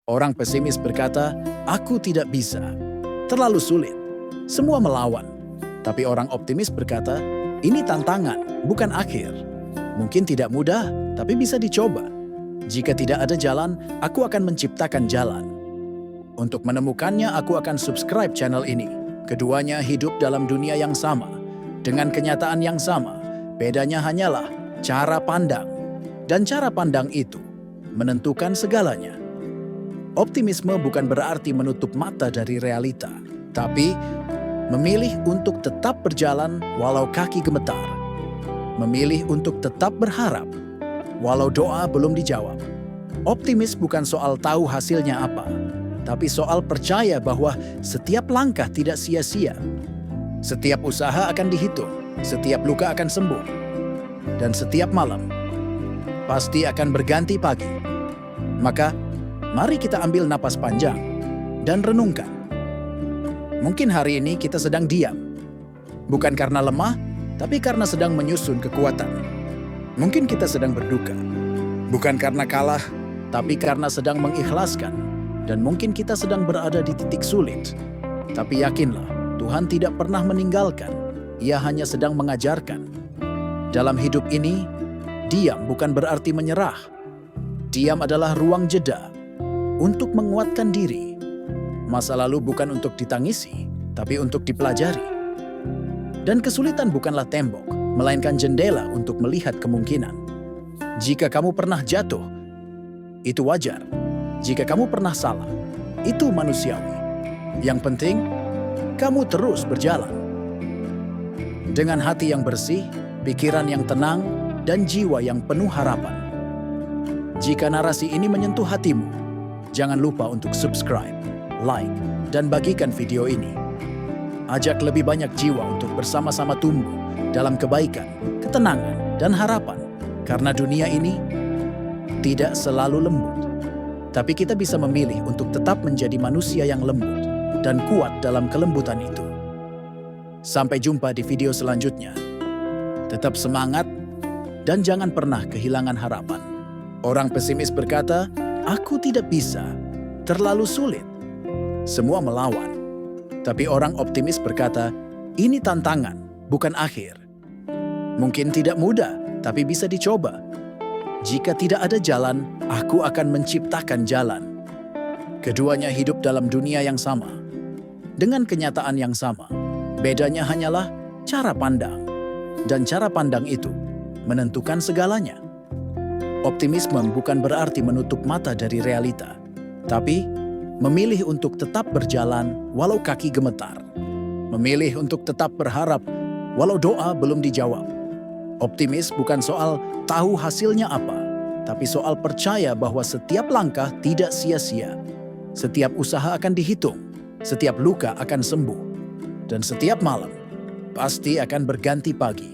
Orang pesimis berkata, "Aku tidak bisa. Terlalu sulit. Semua melawan." Tapi orang optimis berkata, "Ini tantangan, bukan akhir. Mungkin tidak mudah, tapi bisa dicoba. Jika tidak ada jalan, aku akan menciptakan jalan." Untuk menemukannya, aku akan subscribe channel ini. Keduanya hidup dalam dunia yang sama, dengan kenyataan yang sama. Bedanya hanyalah cara pandang. Dan cara pandang itu menentukan segalanya. Optimisme bukan berarti menutup mata dari realita, tapi memilih untuk tetap berjalan walau kaki gemetar. Memilih untuk tetap berharap, walau doa belum dijawab. Optimis bukan soal tahu hasilnya apa, tapi soal percaya bahwa setiap langkah tidak sia-sia. Setiap usaha akan dihitung, setiap luka akan sembuh, dan setiap malam pasti akan berganti pagi. Maka, mari kita ambil napas panjang dan renungkan. Mungkin hari ini kita sedang diam, bukan karena lemah, tapi karena sedang menyusun kekuatan. Mungkin kita sedang berduka, bukan karena kalah, tapi karena sedang mengikhlaskan. Dan mungkin kita sedang berada di titik sulit. Tapi yakinlah, Tuhan tidak pernah meninggalkan. Ia hanya sedang mengajarkan. Dalam hidup ini, diam bukan berarti menyerah. Diam adalah ruang jeda untuk menguatkan diri. Masa lalu bukan untuk ditangisi, tapi untuk dipelajari. Dan kesulitan bukanlah tembok, melainkan jendela untuk melihat kemungkinan. Jika kamu pernah jatuh, itu wajar. Jika kamu pernah salah, itu manusiawi. Yang penting, kamu terus berjalan. Dengan hati yang bersih, pikiran yang tenang, dan jiwa yang penuh harapan. Jika narasi ini menyentuh hatimu, jangan lupa untuk subscribe, like, dan bagikan video ini. Ajak lebih banyak jiwa untuk bersama-sama tumbuh dalam kebaikan, ketenangan, dan harapan. Karena dunia ini tidak selalu lembut. Tapi kita bisa memilih untuk tetap menjadi manusia yang lembut dan kuat dalam kelembutan itu. Sampai jumpa di video selanjutnya. Tetap semangat dan jangan pernah kehilangan harapan. Orang pesimis berkata, "Aku tidak bisa. Terlalu sulit. Semua melawan." Tapi orang optimis berkata, "Ini tantangan, bukan akhir. Mungkin tidak mudah, tapi bisa dicoba. Jika tidak ada jalan, aku akan menciptakan jalan." Keduanya hidup dalam dunia yang sama, dengan kenyataan yang sama. Bedanya hanyalah cara pandang. Dan cara pandang itu menentukan segalanya. Optimisme bukan berarti menutup mata dari realita, tapi memilih untuk tetap berjalan walau kaki gemetar. Memilih untuk tetap berharap walau doa belum dijawab. Optimis bukan soal tahu hasilnya apa, tapi soal percaya bahwa setiap langkah tidak sia-sia. Setiap usaha akan dihitung, setiap luka akan sembuh, dan setiap malam pasti akan berganti pagi.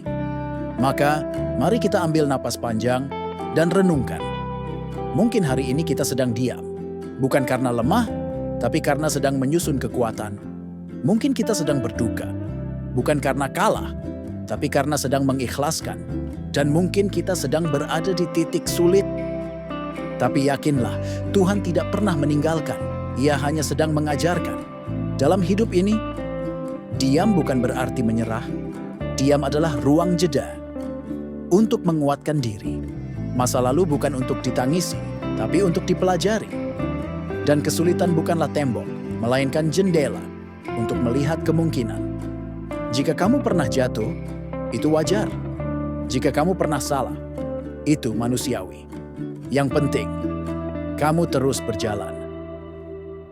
Maka, mari kita ambil napas panjang dan renungkan. Mungkin hari ini kita sedang diam, bukan karena lemah, tapi karena sedang menyusun kekuatan. Mungkin kita sedang berduka, bukan karena kalah, tapi karena sedang mengikhlaskan. Dan mungkin kita sedang berada di titik sulit. Tapi yakinlah, Tuhan tidak pernah meninggalkan. Ia hanya sedang mengajarkan. Dalam hidup ini, diam bukan berarti menyerah. Diam adalah ruang jeda untuk menguatkan diri. Masa lalu bukan untuk ditangisi, tapi untuk dipelajari. Dan kesulitan bukanlah tembok, melainkan jendela untuk melihat kemungkinan. Jika kamu pernah jatuh, itu wajar. Jika kamu pernah salah, itu manusiawi. Yang penting, kamu terus berjalan.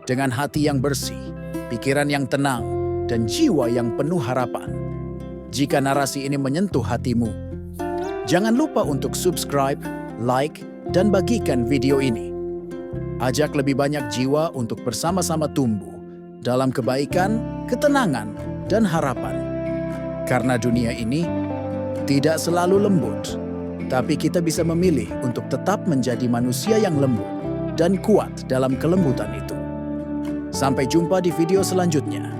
Dengan hati yang bersih, pikiran yang tenang, dan jiwa yang penuh harapan. Jika narasi ini menyentuh hatimu, jangan lupa untuk subscribe, like, dan bagikan video ini. Ajak lebih banyak jiwa untuk bersama-sama tumbuh dalam kebaikan, ketenangan, dan harapan. Karena dunia ini tidak selalu lembut, tapi kita bisa memilih untuk tetap menjadi manusia yang lembut dan kuat dalam kelembutan itu. Sampai jumpa di video selanjutnya.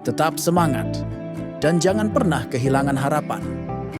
Tetap semangat dan jangan pernah kehilangan harapan.